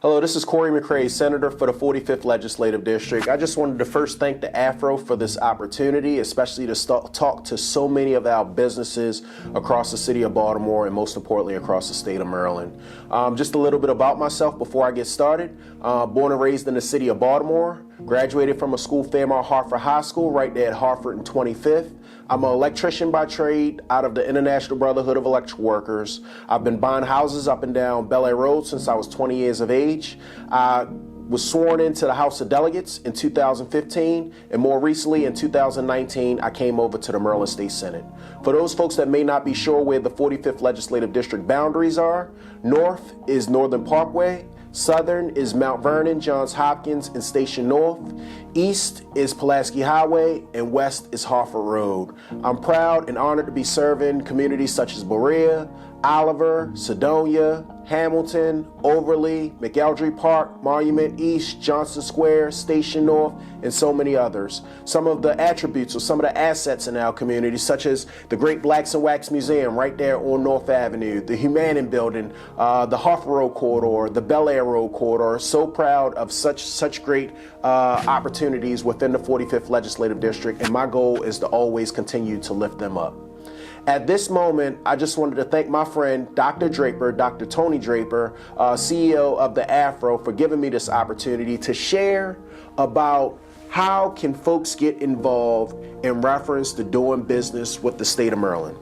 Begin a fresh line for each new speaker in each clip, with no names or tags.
Hello, this is Cory McCray, Senator for the 45th Legislative District. I just wanted to first thank the AFRO for this opportunity, especially to talk to so many of our businesses across the city of Baltimore and most importantly across the state of Maryland. Just a little bit about myself before I get started. Born and raised in the city of Baltimore, graduated from a school Fairmont Hartford High School right there at Hartford and 25th. I'm an electrician by trade out of the International Brotherhood of Electrical Workers. I've been buying houses up and down Bel Air Road since I was 20 years of age. I was sworn into the House of Delegates in 2015, and more recently in 2019, I came over to the Maryland State Senate. For those folks that may not be sure where the 45th Legislative District boundaries are, north is Northern Parkway, southern is Mount Vernon, Johns Hopkins, and Station North. East is Pulaski Highway, and west is Hartford Road. I'm proud and honored to be serving communities such as Berea, Oliver, Sedonia, Hamilton, Overley, McElderry Park, Monument East, Johnson Square, Station North, and so many others. Some of the attributes or some of the assets in our community, such as the Great Blacks and Wax Museum right there on North Avenue, the Humanin Building, the Hartford Road Corridor, the Bel Air Road Corridor. So proud of such great opportunities within the 45th Legislative District, and my goal is to always continue to lift them up. At this moment, I just wanted to thank my friend, Dr. Draper, Dr. Tony Draper, CEO of the AFRO, for giving me this opportunity to share about how can folks get involved in reference to doing business with the state of Maryland.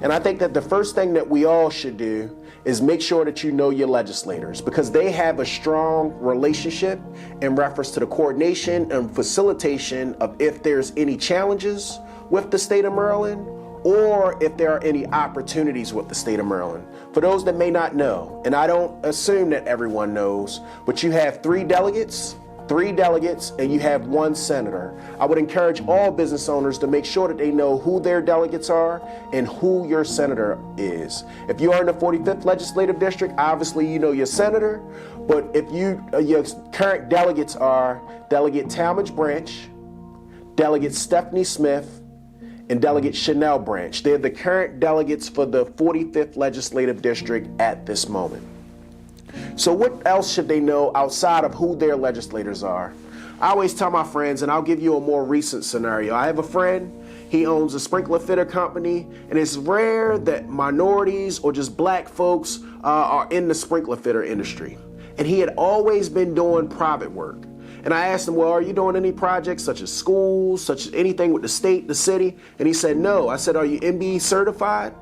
And I think that the first thing that we all should do is make sure that you know your legislators, because they have a strong relationship in reference to the coordination and facilitation of if there's any challenges with the state of Maryland, or if there are any opportunities with the state of Maryland. For those that may not know, and I don't assume that everyone knows, but you have three delegates, and you have one senator. I would encourage all business owners to make sure that they know who their delegates are and who your senator is. If you are in the 45th Legislative District, obviously you know your senator, but if your current delegates are Delegate Talmadge Branch, Delegate Stephanie Smith, and Delegate Chanel Branch. They're the current delegates for the 45th Legislative District at this moment. So what else should they know outside of who their legislators are? I always tell my friends, and I'll give you a more recent scenario. I have a friend, he owns a sprinkler fitter company, and it's rare that minorities or just black folks are in the sprinkler fitter industry. And he had always been doing private work. And I asked him, well, are you doing any projects such as schools, such as anything with the state, the city? And he said, no. I said, are you MBE certified?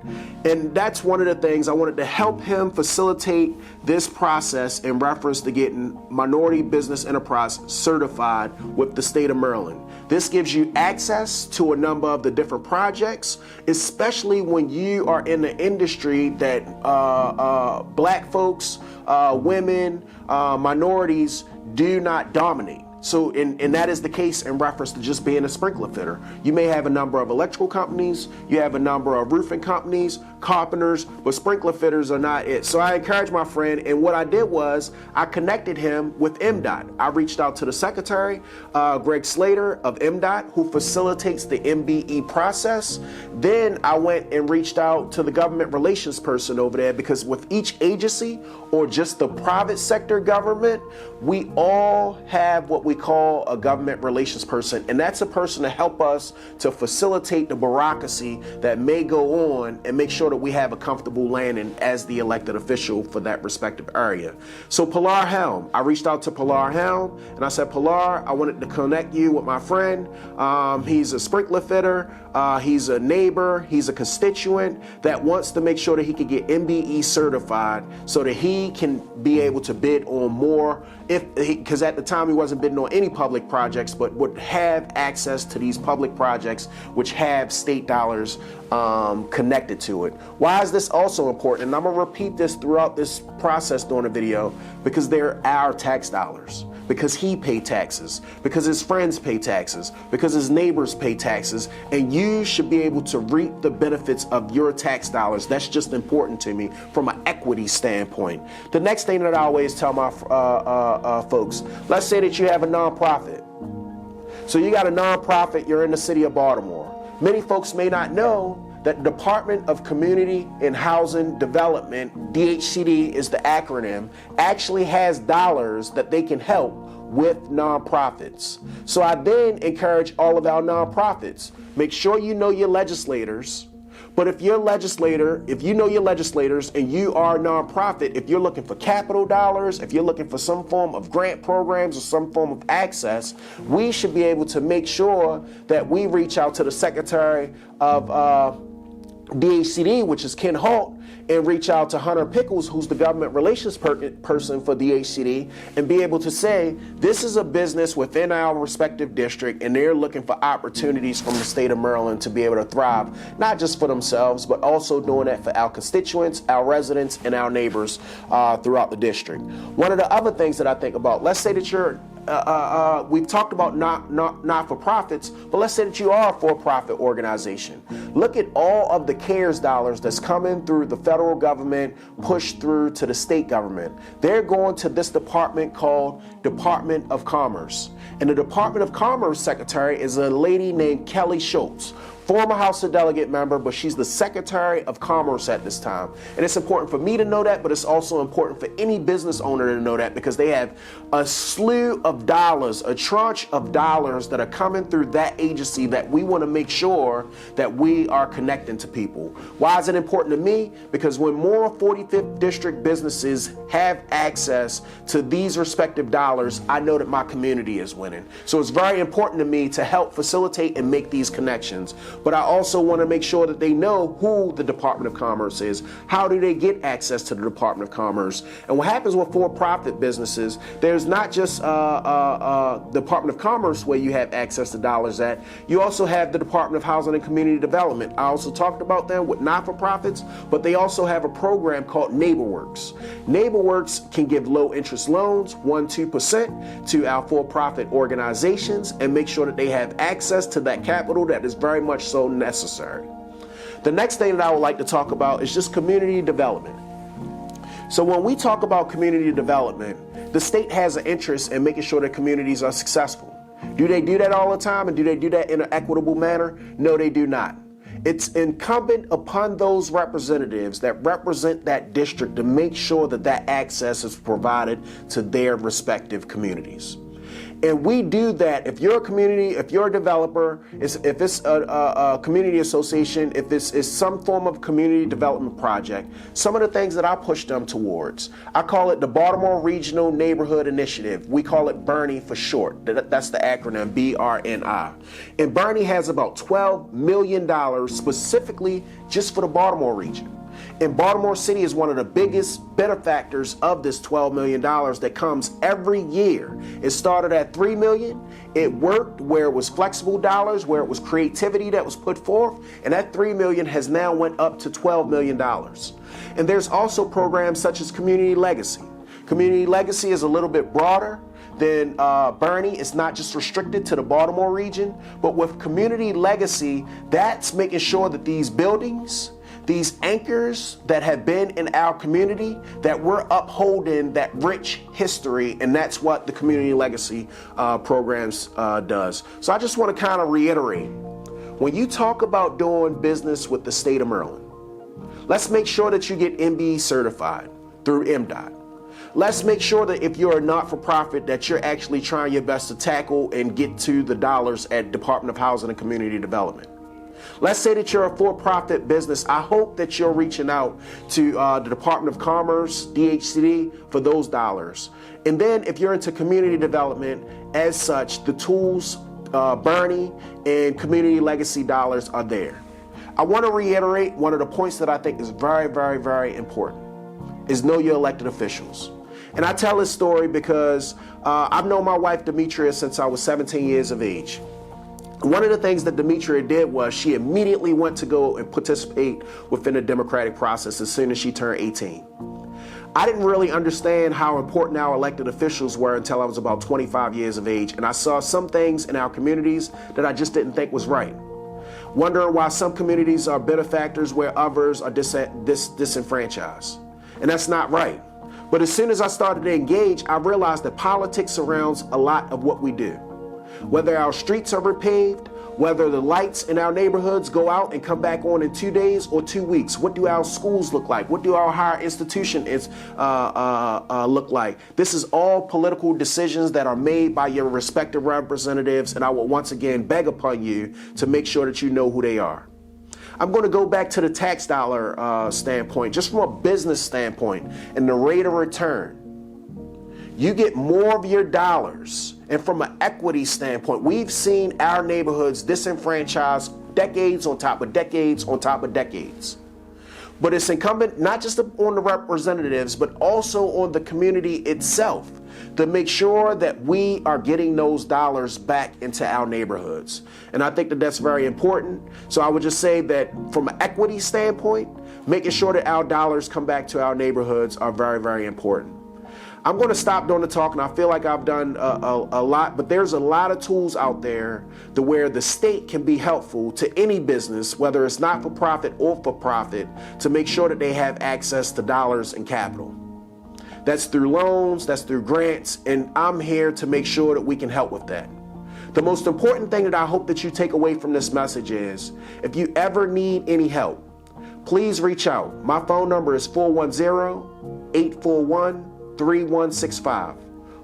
And that's one of the things I wanted to help him facilitate this process in reference to getting minority business enterprise certified with the state of Maryland. This gives you access to a number of the different projects, especially when you are in the industry that black folks, women, minorities do not dominate. So, and that is the case in reference to just being a sprinkler fitter. You may have a number of electrical companies, you have a number of roofing companies, carpenters, but sprinkler fitters are not it. So I encouraged my friend, and what I did was I connected him with MDOT. I reached out to the secretary, Greg Slater of MDOT, who facilitates the MBE process. Then I went and reached out to the government relations person over there, because with each agency or just the private sector government, we all have what we call a government relations person, and that's a person to help us to facilitate the bureaucracy that may go on and make sure that we have a comfortable landing as the elected official for that respective area. So Pilar Helm, I reached out to Pilar Helm and I said, Pilar, I wanted to connect you with my friend. He's a sprinkler fitter, he's a neighbor, he's a constituent that wants to make sure that he can get MBE certified so that he can be able to bid on more, because at the time he wasn't bidding on any public projects, but would have access to these public projects which have state dollars connected to it. Why is this also important? And I'm gonna repeat this throughout this process during the video, because they're our tax dollars. Because he paid taxes, because his friends pay taxes, because his neighbors pay taxes, and you should be able to reap the benefits of your tax dollars. That's just important to me from an equity standpoint. The next thing that I always tell my folks, let's say that you have a nonprofit. So you got a nonprofit, you're in the city of Baltimore. Many folks may not know that Department of Community and Housing Development, DHCD is the acronym, actually has dollars that they can help with nonprofits. So I then encourage all of our nonprofits, make sure you know your legislators. But if you know your legislators and you are a nonprofit, if you're looking for capital dollars, if you're looking for some form of grant programs or some form of access, we should be able to make sure that we reach out to the Secretary of DHCD, which is Ken Holt, and reach out to Hunter Pickles, who's the government relations person for DHCD, and be able to say, this is a business within our respective district, and they're looking for opportunities from the state of Maryland to be able to thrive, not just for themselves, but also doing that for our constituents, our residents, and our neighbors throughout the district. One of the other things that I think about, let's say that you're we've talked about not-for-profits, but let's say that you are a for-profit organization. Look at all of the CARES dollars that's coming through the federal government, pushed through to the state government. They're going to this department called Department of Commerce. And the Department of Commerce secretary is a lady named Kelly Schultz, former House of Delegate member, but she's the Secretary of Commerce at this time. And it's important for me to know that, but it's also important for any business owner to know that, because they have a slew of dollars, a tranche of dollars that are coming through that agency that we want to make sure that we are connecting to people. Why is it important to me? Because when more 45th District businesses have access to these respective dollars, I know that my community is winning. So it's very important to me to help facilitate and make these connections. But I also want to make sure that they know who the Department of Commerce is. How do they get access to the Department of Commerce? And what happens with for-profit businesses, there's not just Department of Commerce where you have access to dollars at. You also have the Department of Housing and Community Development. I also talked about them with not-for-profits, but they also have a program called NeighborWorks. NeighborWorks can give low-interest loans, 1-2%, to our for-profit organizations and make sure that they have access to that capital that is very much so necessary. The next thing that I would like to talk about is just community development. So when we talk about community development, the state has an interest in making sure that communities are successful. Do they do that all the time, and do they do that in an equitable manner? No, they do not. It's incumbent upon those representatives that represent that district to make sure that that access is provided to their respective communities. And we do that if you're a community, if you're a developer, if it's a community association, if this is some form of community development project, some of the things that I push them towards, I call it the Baltimore Regional Neighborhood Initiative. We call it BRNI for short. That's the acronym, BRNI. And BRNI has about $12 million specifically just for the Baltimore region. And Baltimore City is one of the biggest benefactors of this $12 million that comes every year. It started at $3 million. It worked where it was flexible dollars, where it was creativity that was put forth, and that $3 million has now went up to $12 million. And there's also programs such as Community Legacy. Community Legacy is a little bit broader than BRNI. It's not just restricted to the Baltimore region, but with Community Legacy, that's making sure that these buildings, these anchors that have been in our community, that we're upholding that rich history, and that's what the Community Legacy programs does. So I just want to kind of reiterate, when you talk about doing business with the state of Maryland, let's make sure that you get MBE certified through MDOT. Let's make sure that if you're a not-for-profit, that you're actually trying your best to tackle and get to the dollars at Department of Housing and Community Development. Let's say that you're a for-profit business. I hope that you're reaching out to the Department of Commerce, DHCD, for those dollars. And then if you're into community development, as such, the tools, BRNI and Community Legacy dollars are there. I want to reiterate one of the points that I think is very, very, very important, is know your elected officials. And I tell this story because I've known my wife, Demetria, since I was 17 years of age. One of the things that Demetria did was she immediately went to go and participate within the democratic process as soon as she turned 18. I didn't really understand how important our elected officials were until I was about 25 years of age, and I saw some things in our communities that I just didn't think was right. Wondering why some communities are benefactors where others are disenfranchised. And that's not right. But as soon as I started to engage, I realized that politics surrounds a lot of what we do. Whether our streets are repaved, Whether the lights in our neighborhoods go out and come back on in 2 days or 2 weeks. What do our schools look like? What do our higher institutions look like? This is all political decisions that are made by your respective representatives, and I will once again beg upon you to make sure that you know who they are. I'm going to go back to the tax dollar standpoint, just from a business standpoint, and the rate of return. You get more of your dollars. And from an equity standpoint, we've seen our neighborhoods disenfranchised decades on top of decades on top of decades. But it's incumbent not just on the representatives, but also on the community itself to make sure that we are getting those dollars back into our neighborhoods. And I think that that's very important. So I would just say that from an equity standpoint, making sure that our dollars come back to our neighborhoods are very, very important. I'm going to stop doing the talking. I feel like I've done a lot, but there's a lot of tools out there to where the state can be helpful to any business, whether it's not-for-profit or for-profit, to make sure that they have access to dollars and capital. That's through loans, that's through grants, and I'm here to make sure that we can help with that. The most important thing that I hope that you take away from this message is, if you ever need any help, please reach out. My phone number is 410-841-3165.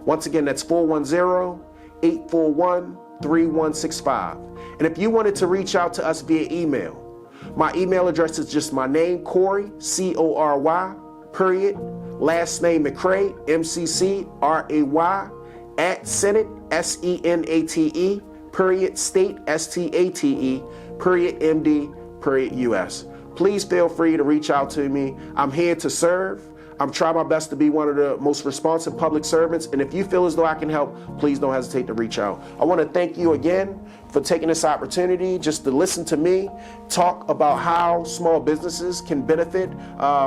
Once again, that's 410-841-3165. And if you wanted to reach out to us via email, my email address is just my name, Cory, C-O-R-Y, period, last name McCray, M-C-C-R-A-Y, at Senate, S-E-N-A-T-E, period, state, S-T-A-T-E, period, M-D, period, U-S. Please feel free to reach out to me. I'm here to serve. I'm trying my best to be one of the most responsive public servants, and if you feel as though I can help, please don't hesitate to reach out. I want to thank you again for taking this opportunity just to listen to me talk about how small businesses can benefit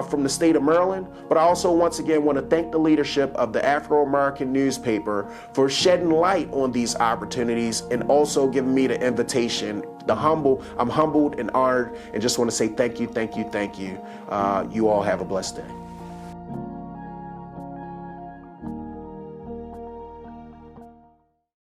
from the state of Maryland, but I also once again want to thank the leadership of the Afro-American newspaper for shedding light on these opportunities and also giving me the invitation. I'm humbled and honored, and just want to say thank you, thank you, thank you. You all have a blessed day.